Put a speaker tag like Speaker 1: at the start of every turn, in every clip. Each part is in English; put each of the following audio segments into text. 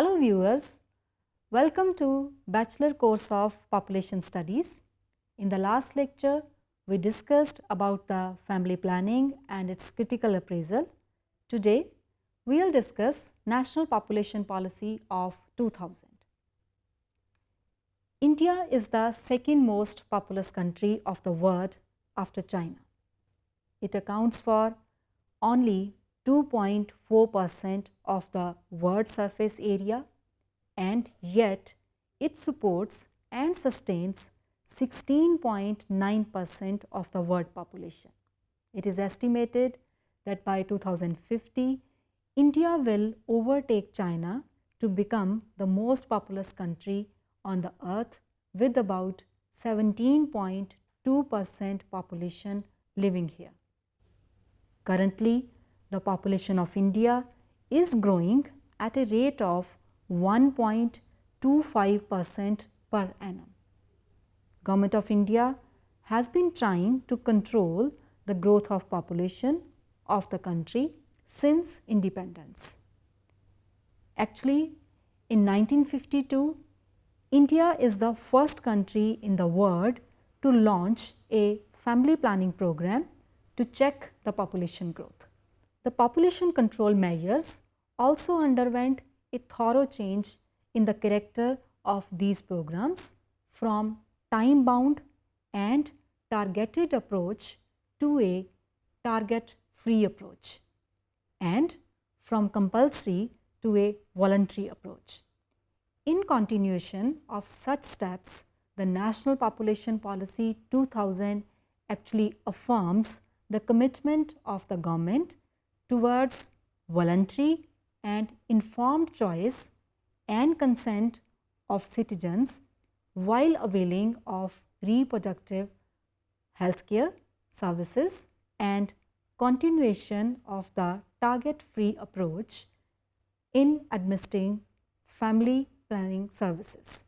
Speaker 1: Hello viewers, welcome to Bachelor course of Population Studies. In the last lecture, we discussed about the family planning and its critical appraisal. Today, we will discuss National Population Policy of 2000. India is the second most populous country of the world after China. It accounts for only 2.4% of the world surface area, and yet it supports and sustains 16.9% of the world population. It is estimated that by 2050, India will overtake China to become the most populous country on the earth with about 17.2% population living here. Currently, the population of India is growing at a rate of 1.25% per annum. Government of India has been trying to control the growth of population of the country since independence. Actually, in 1952, India is the first country in the world to launch a family planning program to check the population growth. The population control measures also underwent a thorough change in the character of these programs from time-bound and targeted approach to a target-free approach, and from compulsory to a voluntary approach. In continuation of such steps, the National Population Policy 2000 actually affirms the commitment of the government towards voluntary and informed choice and consent of citizens while availing of reproductive healthcare services and continuation of the target-free approach in administering family planning services.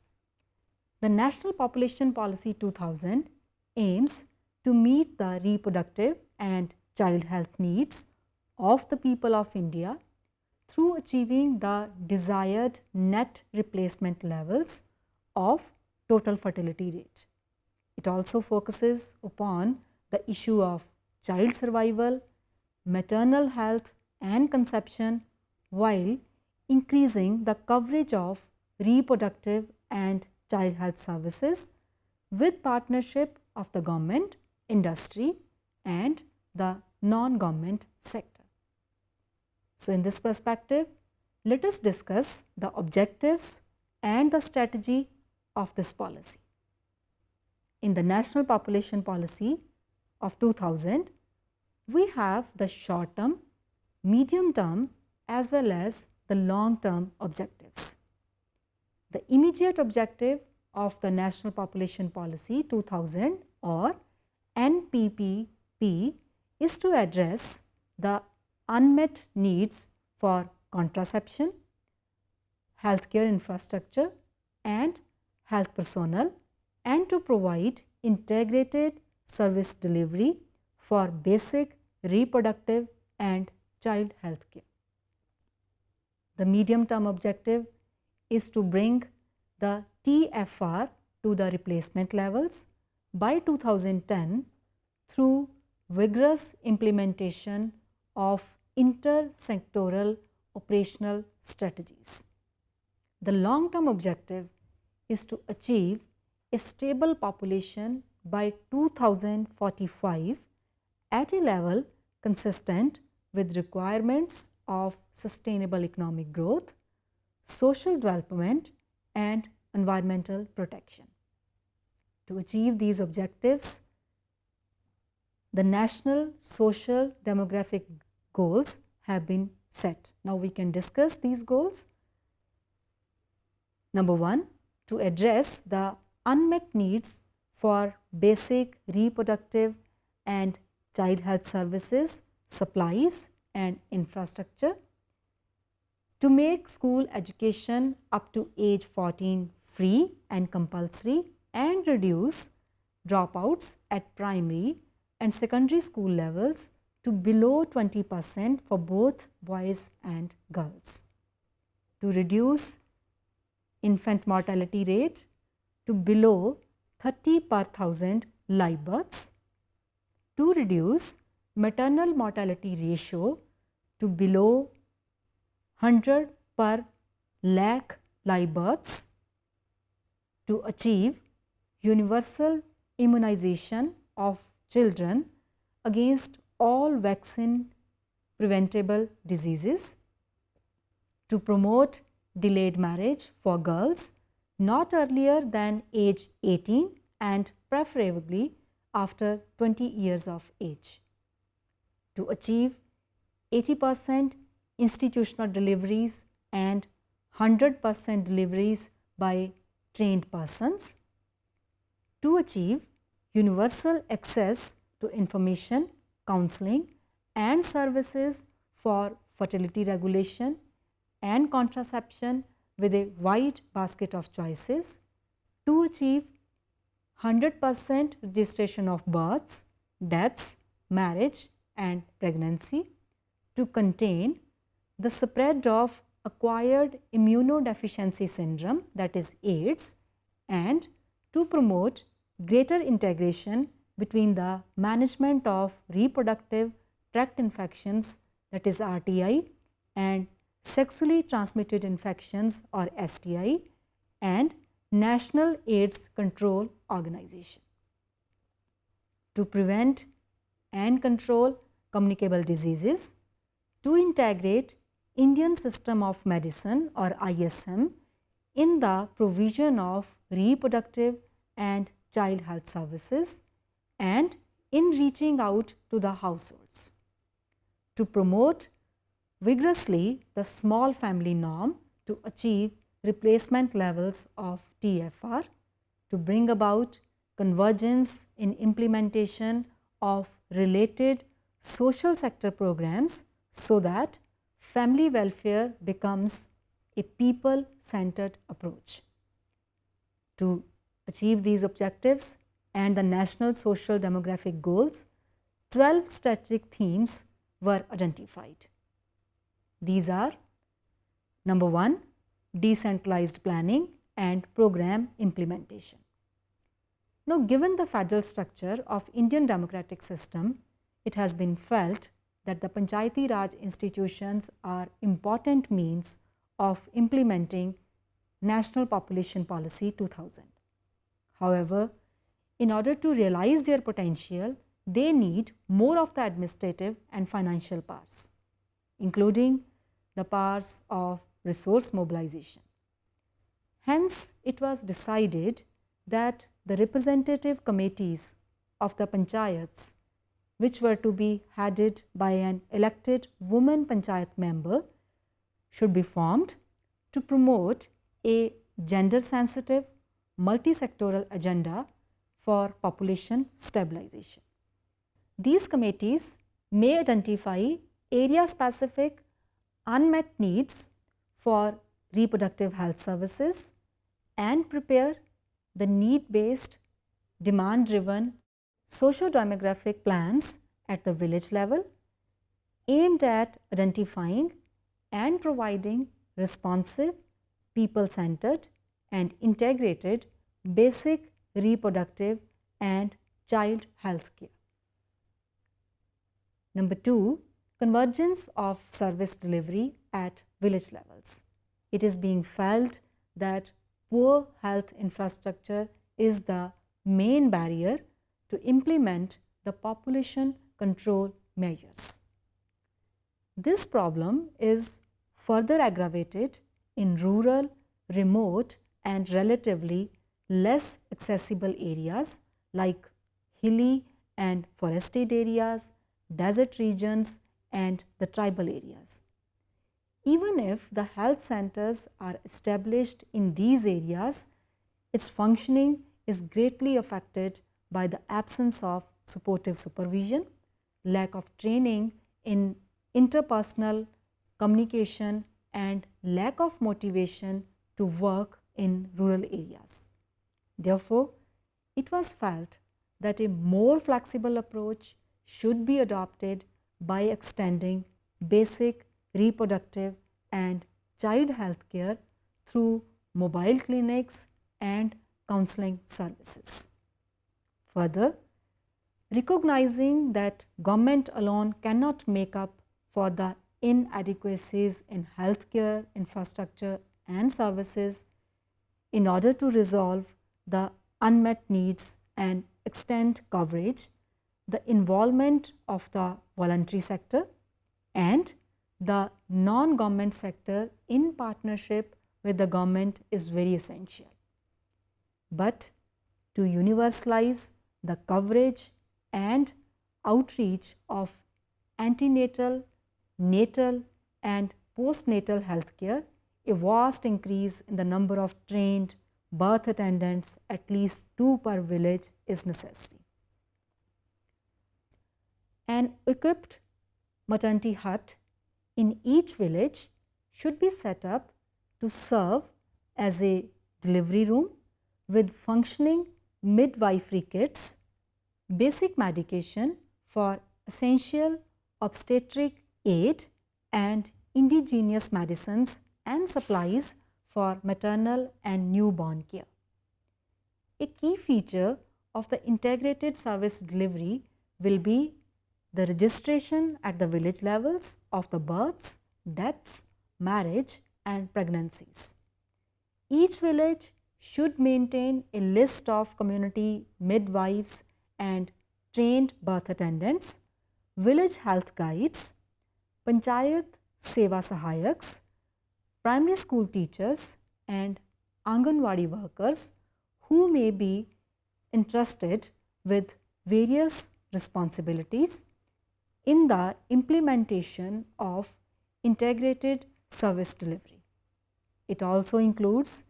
Speaker 1: The National Population Policy 2000 aims to meet the reproductive and child health needs of the people of India through achieving the desired net replacement levels of total fertility rate. It also focuses upon the issue of child survival, maternal health and conception, while increasing the coverage of reproductive and child health services with partnership of the government, industry and the non-government sector. So, in this perspective, let us discuss the objectives and the strategy of this policy. In the National Population Policy of 2000, we have the short term, medium term as well as the long term objectives. The immediate objective of the National Population Policy 2000 or NPPP is to address the unmet needs for contraception, healthcare infrastructure and health personnel, and to provide integrated service delivery for basic reproductive and child health care. The medium term objective is to bring the TFR to the replacement levels by 2010 through vigorous implementation of intersectoral operational strategies. The long term objective is to achieve a stable population by 2045 at a level consistent with requirements of sustainable economic growth, social development and environmental protection. To achieve these objectives, the national social demographic goals have been set. Now, we can discuss these goals. Number 1, to address the unmet needs for basic reproductive and child health services, supplies and infrastructure. To make school education up to age 14 free and compulsory and reduce dropouts at primary and secondary school levels to below 20% for both boys and girls. to reduce infant mortality rate to below 30 per thousand live births, to reduce maternal mortality ratio to below 100 per lakh live births, to achieve universal immunization of children against all vaccine preventable diseases, to promote delayed marriage for girls not earlier than age 18 and preferably after 20 years of age, to achieve 80% institutional deliveries and 100% deliveries by trained persons, to achieve universal access to information, counseling and services for fertility regulation and contraception with a wide basket of choices, to achieve 100% registration of births, deaths, marriage and pregnancy, to contain the spread of acquired immunodeficiency syndrome, that is AIDS, and to promote greater integration between the management of reproductive tract infections, that is RTI, and sexually transmitted infections or STI, and National AIDS Control Organization, to prevent and control communicable diseases, to integrate Indian System of Medicine or ISM in the provision of reproductive and child health services and in reaching out to the households, to promote vigorously the small family norm to achieve replacement levels of TFR, to bring about convergence in implementation of related social sector programs so that family welfare becomes a people-centered approach. To achieve these objectives and the national social demographic goals, 12 strategic themes were identified. These are: number 1, decentralized planning and program implementation. Now, given the federal structure of Indian democratic system, it has been felt that the Panchayati Raj institutions are important means of implementing National Population Policy 2000. However, in order to realize their potential, they need more of the administrative and financial powers, including the powers of resource mobilization. Hence, it was decided that the representative committees of the panchayats, which were to be headed by an elected woman panchayat member, should be formed to promote a gender-sensitive, multi-sectoral agenda for population stabilization. These committees may identify area-specific unmet needs for reproductive health services and prepare the need-based, demand-driven socio-demographic plans at the village level aimed at identifying and providing responsive, people-centered and integrated basic reproductive and child health care. Number 2, convergence of service delivery at village levels. It is being felt that poor health infrastructure is the main barrier to implement the population control measures. This problem is further aggravated in rural, remote and relatively less accessible areas like hilly and forested areas, desert regions and the tribal areas. Even if the health centers are established in these areas, its functioning is greatly affected by the absence of supportive supervision, lack of training in interpersonal communication and lack of motivation to work in rural areas. Therefore, it was felt that a more flexible approach should be adopted by extending basic reproductive and child health care through mobile clinics and counseling services. Further, recognizing that government alone cannot make up for the inadequacies in healthcare infrastructure and services, in order to resolve the unmet needs and extend coverage, the involvement of the voluntary sector and the non-government sector in partnership with the government is very essential. But to universalize the coverage and outreach of antenatal, natal and postnatal health care, a vast increase in the number of trained birth attendants, at least 2 per village, is necessary. An equipped maternity hut in each village should be set up to serve as a delivery room with functioning midwifery kits, basic medication for essential obstetric aid and indigenous medicines and supplies for maternal and newborn care. A key feature of the integrated service delivery will be the registration at the village levels of the births, deaths, marriage and pregnancies. Each village should maintain a list of community midwives and trained birth attendants, village health guides, panchayat seva sahayaks, primary school teachers and Anganwadi workers who may be entrusted with various responsibilities in the implementation of integrated service delivery. It also includes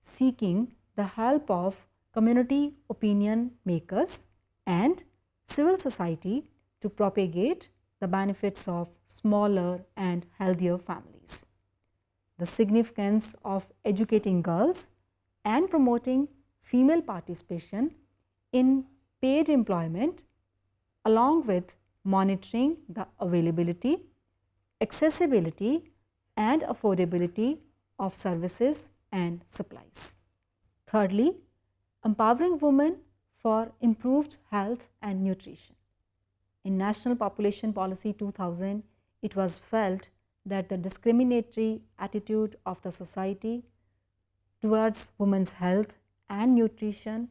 Speaker 1: seeking the help of community opinion makers and civil society to propagate the benefits of smaller and healthier families. The significance of educating girls and promoting female participation in paid employment, along with monitoring the availability, accessibility and affordability of services and supplies. Thirdly, empowering women for improved health and nutrition. In National Population Policy 2000, it was felt that the discriminatory attitude of the society towards women's health and nutrition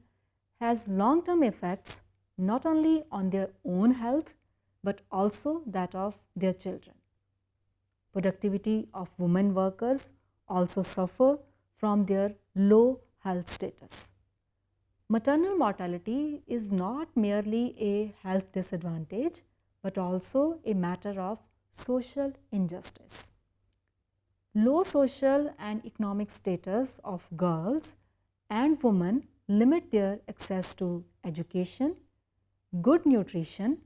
Speaker 1: has long-term effects not only on their own health but also that of their children. Productivity of women workers also suffer from their low health status. Maternal mortality is not merely a health disadvantage but also a matter of social injustice. Low social and economic status of girls and women limit their access to education, good nutrition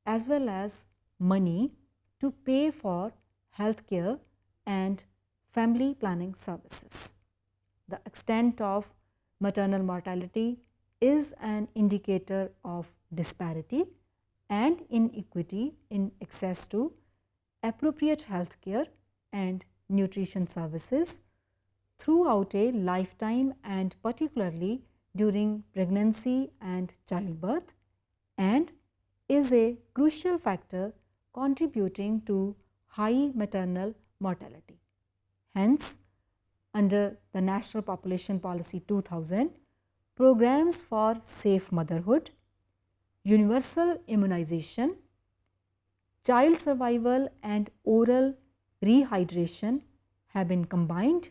Speaker 1: as well as money to pay for health care and family planning services. The extent of maternal mortality is an indicator of disparity and inequity in access to appropriate health care and nutrition services throughout a lifetime and particularly during pregnancy and childbirth, and is a crucial factor contributing to high maternal mortality. Hence, under the National Population Policy 2000, programs for safe motherhood, universal immunization, child survival and oral rehydration have been combined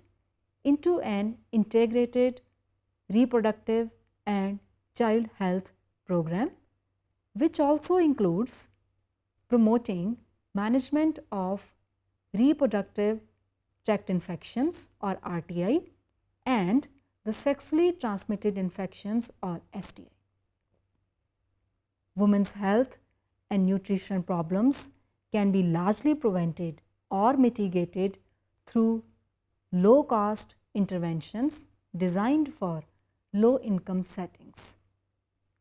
Speaker 1: into an integrated reproductive and child health program, which also includes promoting management of reproductive tract infections or RTI and the sexually transmitted infections or STI. Women's health and nutrition problems can be largely prevented or mitigated through low-cost interventions designed for low-income settings.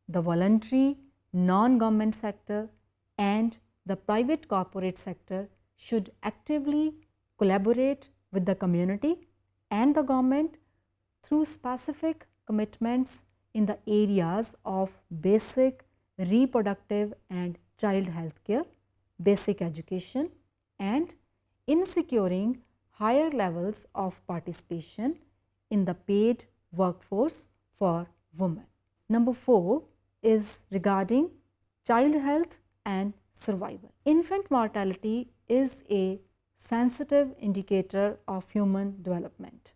Speaker 1: The voluntary, non-government sector and the private corporate sector should actively collaborate with the community and the government through specific commitments in the areas of basic, reproductive and child health care, basic education, and in securing higher levels of participation in the paid workforce for women. Number 4 is regarding child health and survival. Infant mortality is a sensitive indicator of human development.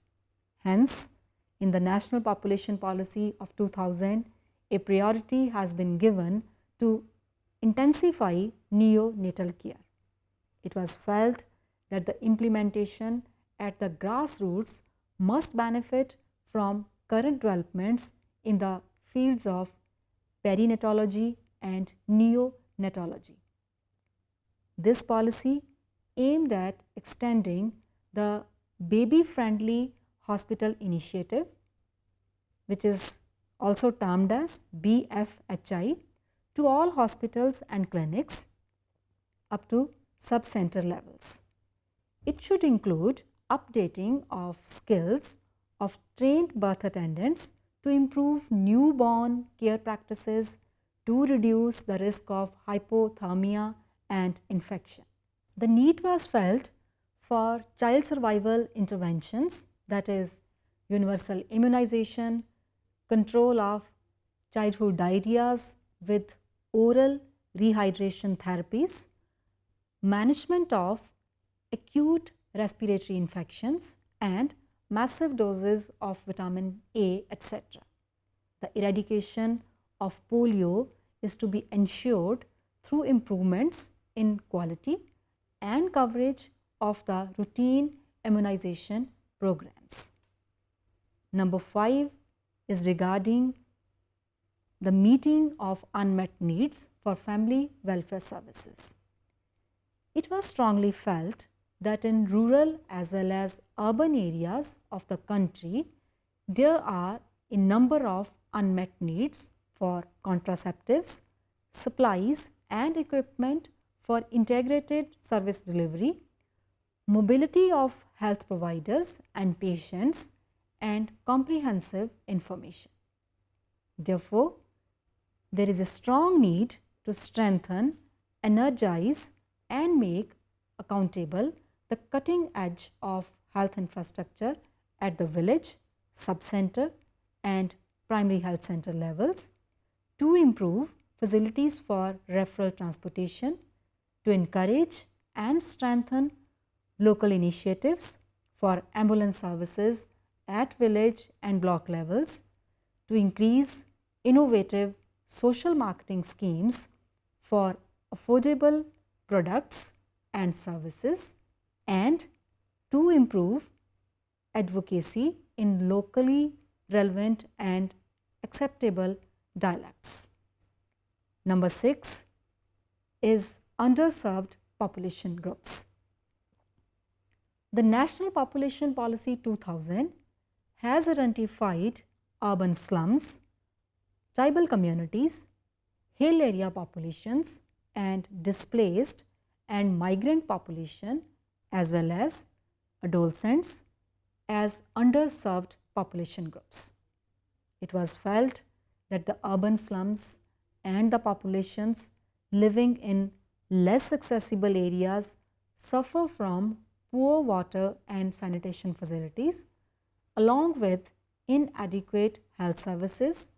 Speaker 1: Hence, in the National Population Policy of 2000, a priority has been given to intensify neonatal care. It was felt that the implementation at the grassroots must benefit from current developments in the fields of perinatology and neonatology. This policy aimed at extending the baby-friendly hospital initiative, which is also termed as BFHI, to all hospitals and clinics up to sub-center levels. It should include updating of skills of trained birth attendants to improve newborn care practices to reduce the risk of hypothermia and infection. The need was felt for child survival interventions, that is universal immunization, control of childhood diarrheas with oral rehydration therapies, management of acute respiratory infections and massive doses of vitamin A, etc. The eradication of polio is to be ensured through improvements in quality and coverage of the routine immunization programs. Number 5 is regarding the meeting of unmet needs for family welfare services. It was strongly felt that in rural as well as urban areas of the country, there are a number of unmet needs for contraceptives, supplies and equipment for integrated service delivery, mobility of health providers and patients, and comprehensive information. Therefore, there is a strong need to strengthen, energize and make accountable the cutting edge of health infrastructure at the village, sub-center and primary health center levels, to improve facilities for referral transportation, to encourage and strengthen local initiatives for ambulance services at village and block levels, to increase innovative social marketing schemes for affordable products and services, and to improve advocacy in locally relevant and acceptable dialects. Number 6 is underserved population groups. The National Population Policy 2000 has identified urban slums, tribal communities, hill area populations and displaced and migrant population as well as adolescents as underserved population groups. It was felt that the urban slums and the populations living in less accessible areas suffer from poor water and sanitation facilities along with inadequate health services,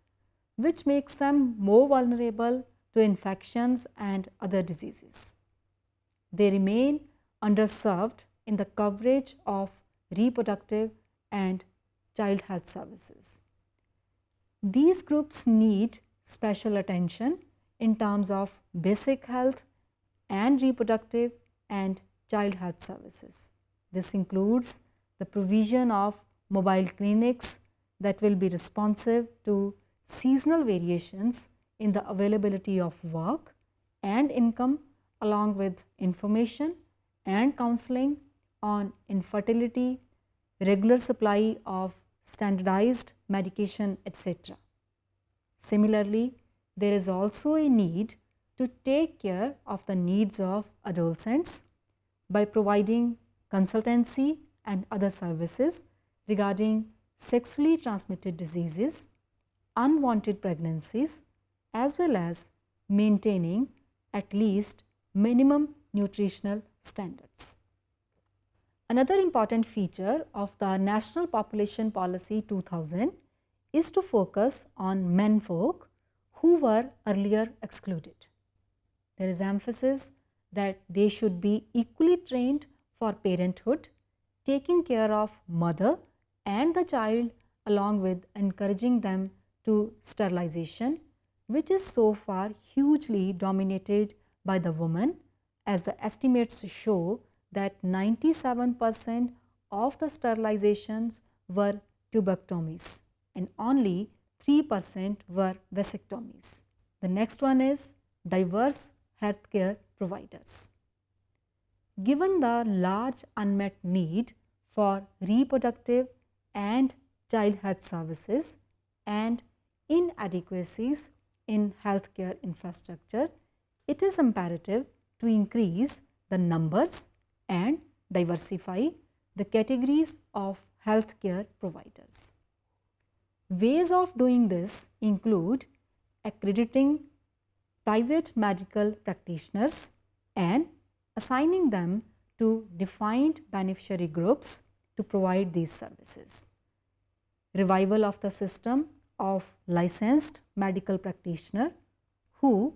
Speaker 1: which makes them more vulnerable to infections and other diseases. They remain underserved in the coverage of reproductive and child health services. These groups need special attention in terms of basic health and reproductive and child health services. This includes the provision of mobile clinics that will be responsive to seasonal variations in the availability of work and income, along with information and counseling on infertility, regular supply of standardized medication, etc. Similarly, there is also a need to take care of the needs of adolescents by providing consultancy and other services regarding sexually transmitted diseases, unwanted pregnancies, as well as maintaining at least minimum nutritional standards. Another important feature of the National Population Policy 2000 is to focus on menfolk who were earlier excluded. There is emphasis that they should be equally trained for parenthood, taking care of mother and the child, along with encouraging them to sterilization, which is so far hugely dominated by the woman, as the estimates show that 97% of the sterilizations were tubectomies and only 3% were vasectomies. The next one is diverse healthcare providers. Given the large unmet need for reproductive and child health services and inadequacies in healthcare infrastructure, it is imperative to increase the numbers and diversify the categories of healthcare providers. Ways of doing this include accrediting private medical practitioners and assigning them to defined beneficiary groups to provide these services. Revival of the system of licensed medical practitioner who,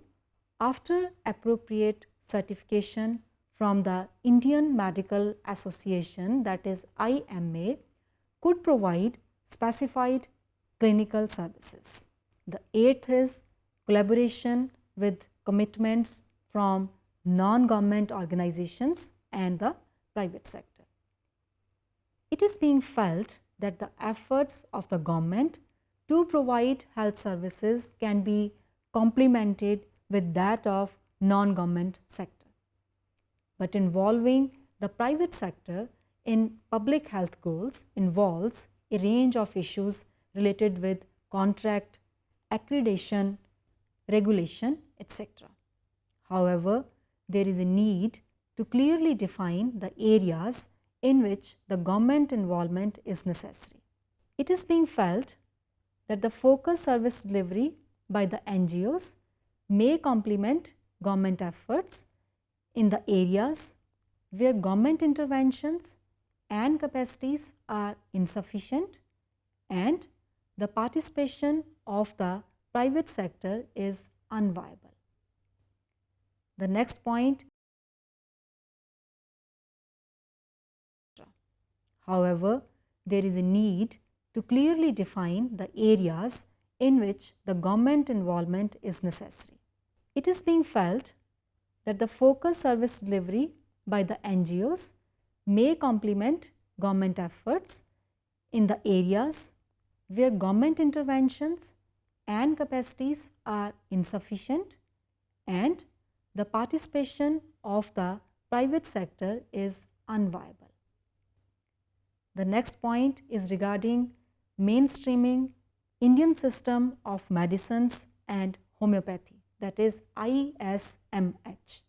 Speaker 1: after appropriate certification from the Indian Medical Association, that is IMA, could provide specified clinical services. The eighth is collaboration with commitments from non-government organizations and the private sector. It is being felt that the efforts of the government to provide health services can be complemented with that of non-government sector. But involving the private sector in public health goals involves a range of issues related with contract, accreditation, regulation, etc. However, there is a need to clearly define the areas in which the government involvement is necessary. It is being felt that the focused service delivery by the NGOs may complement government efforts in the areas where government interventions and capacities are insufficient and the participation of the private sector is unviable. The next point, however, there is a need to clearly define the areas in which the government involvement is necessary. It is being felt that the focused service delivery by the NGOs may complement government efforts in the areas where government interventions and capacities are insufficient and the participation of the private sector is unviable. The next point is regarding mainstreaming Indian system of medicines and homeopathy, that is ISMH.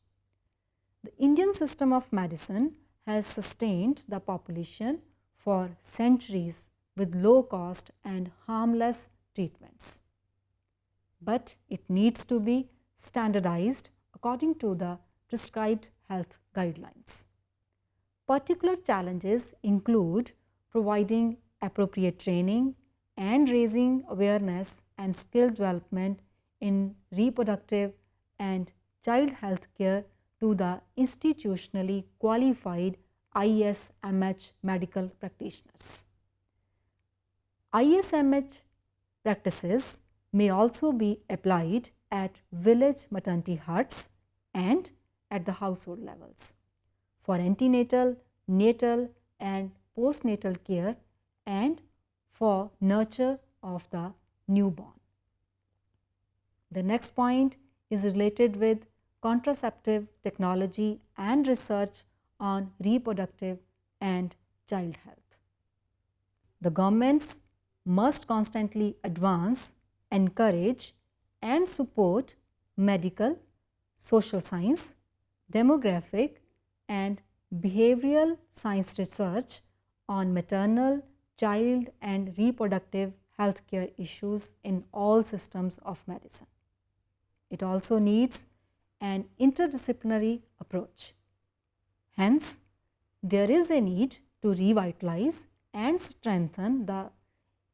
Speaker 1: The Indian system of medicine has sustained the population for centuries with low cost and harmless treatments. But it needs to be standardized according to the prescribed health guidelines. Particular challenges include providing appropriate training and raising awareness and skill development in reproductive and child health care to the institutionally qualified ISMH medical practitioners. ISMH practices may also be applied at village maternity huts and at the household levels for antenatal, natal and postnatal care and for nurture of the newborn. The next point is related with contraceptive technology and research on reproductive and child health. The governments must constantly advance, encourage and support medical, social science, demographic and behavioral science research on maternal, child and reproductive healthcare issues in all systems of medicine. It also needs an interdisciplinary approach. Hence, there is a need to revitalize and strengthen the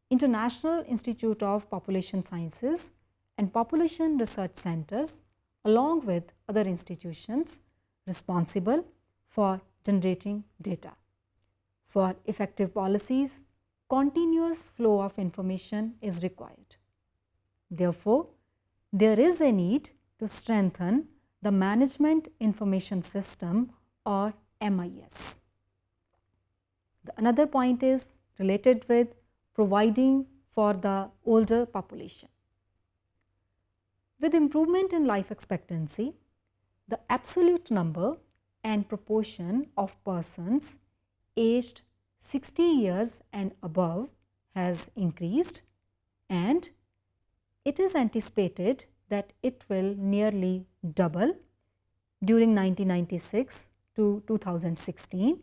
Speaker 1: International Institute of Population Sciences and Population Research Centers along with other institutions responsible for generating data. For effective policies, continuous flow of information is required. Therefore, there is a need to strengthen the Management Information System or MIS. Another point is related with providing for the older population. With improvement in life expectancy, the absolute number and proportion of persons aged 60 years and above has increased, and it is anticipated that it will nearly double during 1996 to 2016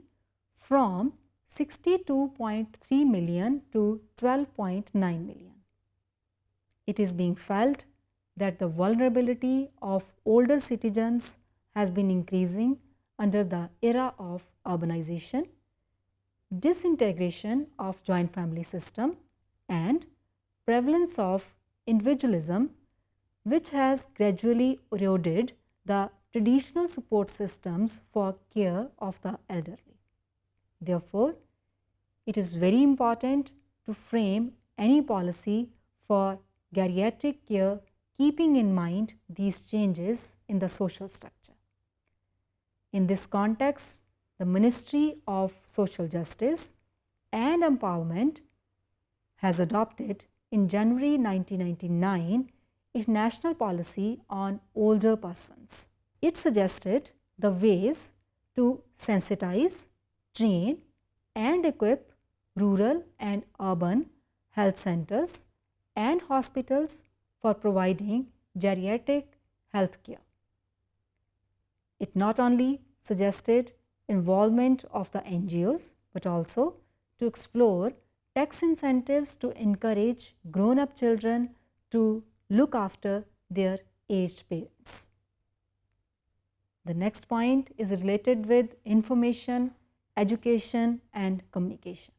Speaker 1: from 62.3 million to 12.9 million. It is being felt that the vulnerability of older citizens has been increasing under the era of urbanization, disintegration of joint family system and prevalence of individualism, which has gradually eroded the traditional support systems for care of the elderly. Therefore, it is very important to frame any policy for geriatric care keeping in mind these changes in the social structure. In this context, the Ministry of Social Justice and Empowerment has adopted in January 1999 a national policy on older persons. It suggested the ways to sensitize, train and equip rural and urban health centers and hospitals for providing geriatric health care. It not only suggested involvement of the NGOs, but also to explore tax incentives to encourage grown-up children to look after their aged parents. The next point is related with information, education and communication.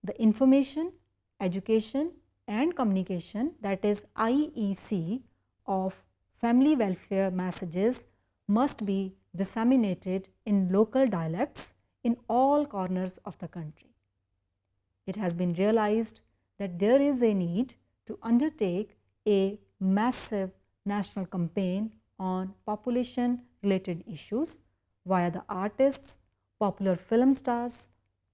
Speaker 1: The information, education and communication, that is IEC, of family welfare messages must be disseminated in local dialects in all corners of the country. It has been realized that there is a need to undertake a massive national campaign on population related issues via the artists, popular film stars,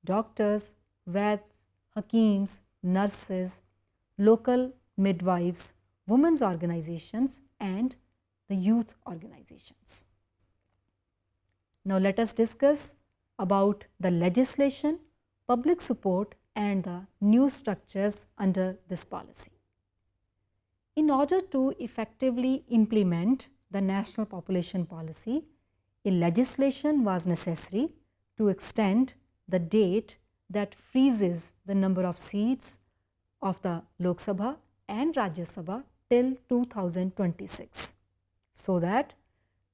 Speaker 1: doctors, vets, hakims, nurses, local midwives, women's organizations and the youth organizations. Now let us discuss about the legislation, public support and the new structures under this policy. In order to effectively implement the national population policy, a legislation was necessary to extend the date that freezes the number of seats of the Lok Sabha and Rajya Sabha till 2026, so that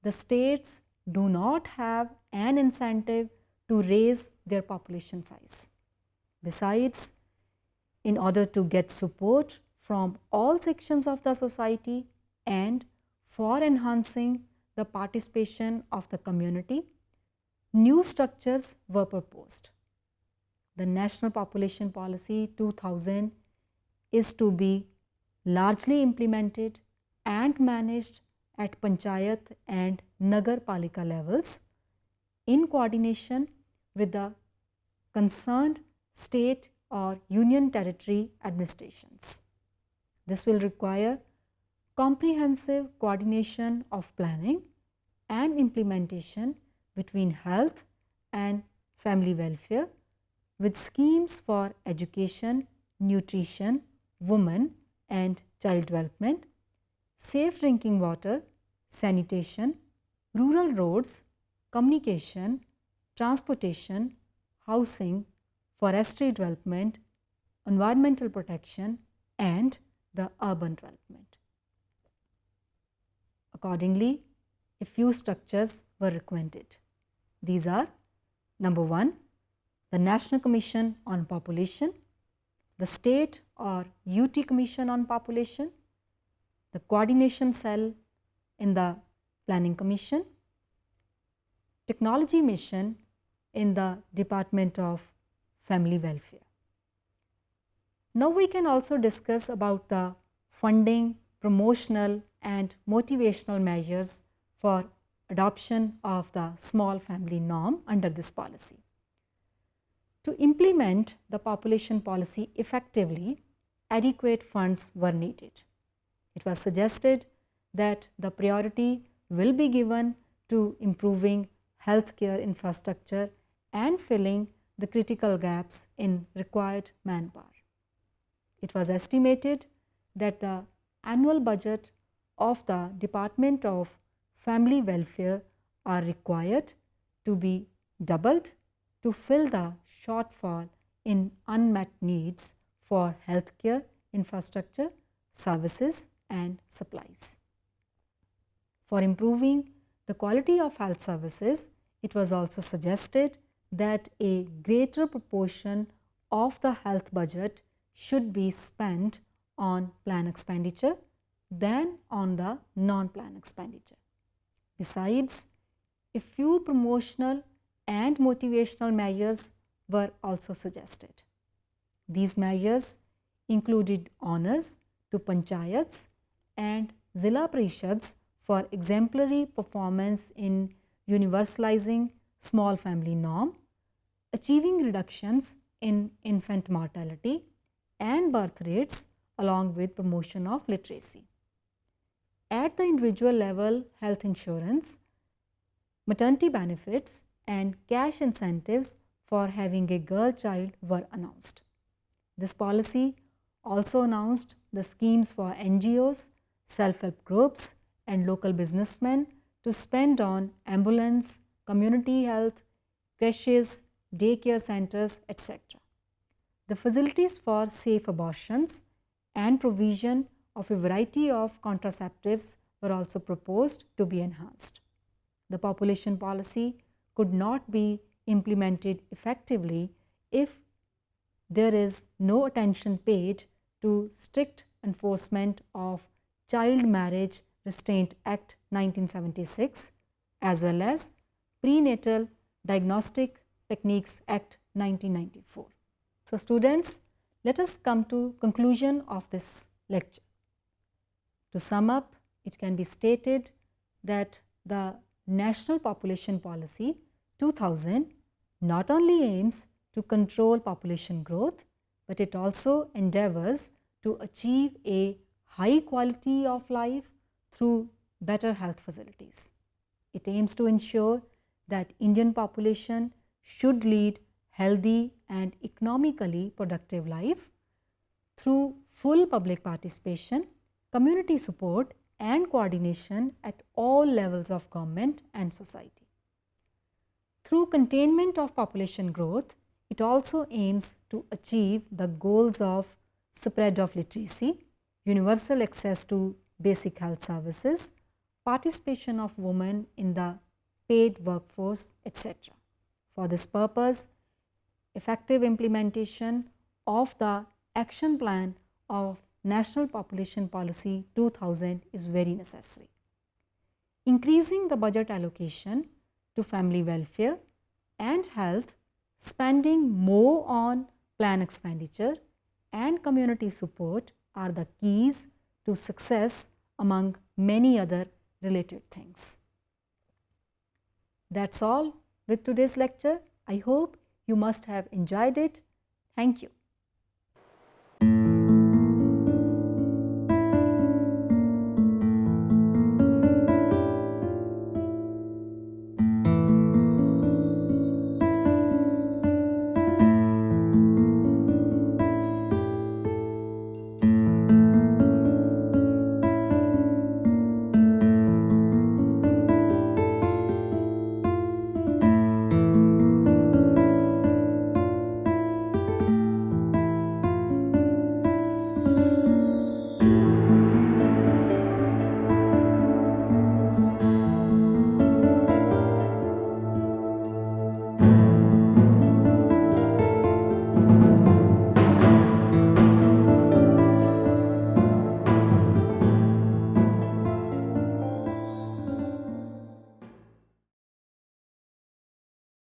Speaker 1: the states do not have an incentive to raise their population size. Besides, in order to get support from all sections of the society and for enhancing the participation of the community, new structures were proposed. The National Population Policy 2000 is to be largely implemented and managed at Panchayat and Nagar Palika levels in coordination with the concerned state or union territory administrations. This will require comprehensive coordination of planning and implementation between health and family welfare, with schemes for education, nutrition, women and child development, safe drinking water, sanitation, rural roads, communication, transportation, housing, forestry development, environmental protection, and the urban development. Accordingly, a few structures were recommended. These are: number 1, the National Commission on Population, the State or UT Commission on Population, the Coordination Cell in the Planning Commission, Technology Mission in the Department of Family Welfare. Now we can also discuss about the funding, promotional and motivational measures for adoption of the small family norm under this policy. To implement the population policy effectively, adequate funds were needed. It was suggested that the priority will be given to improving healthcare infrastructure and filling the critical gaps in required manpower. It was estimated that the annual budget of the Department of Family Welfare are required to be doubled to fill the shortfall in unmet needs for healthcare infrastructure, services and supplies. For improving the quality of health services, it was also suggested that a greater proportion of the health budget should be spent on plan expenditure than on the non-plan expenditure. Besides, a few promotional and motivational measures were also suggested. These measures included honors to panchayats and Zilla Parishads for exemplary performance in universalizing small family norm, achieving reductions in infant mortality and birth rates along with promotion of literacy. At the individual level, health insurance, maternity benefits and cash incentives for having a girl child were announced. This policy also announced the schemes for NGOs, self-help groups and local businessmen to spend on ambulance, community health, creches, daycare centers, etc. The facilities for safe abortions and provision of a variety of contraceptives were also proposed to be enhanced. The population policy could not be implemented effectively if there is no attention paid to strict enforcement of Child Marriage Restraint Act 1976 as well as Prenatal Diagnostic Techniques Act 1994. So students, let us come to conclusion of this lecture. To sum up, it can be stated that the National Population Policy 2000 not only aims to control population growth, but it also endeavors to achieve a high quality of life through better health facilities. It aims to ensure that Indian population should lead healthy and economically productive life through full public participation, community support and coordination at all levels of government and society. Through containment of population growth, it also aims to achieve the goals of spread of literacy, universal access to basic health services, participation of women in the paid workforce, etc. For this purpose, effective implementation of the action plan of National Population Policy 2000 is very necessary. Increasing the budget allocation to family welfare and health, spending more on plan expenditure and community support are the keys to success among many other related things. That's all with today's lecture. I hope you must have enjoyed it. Thank you.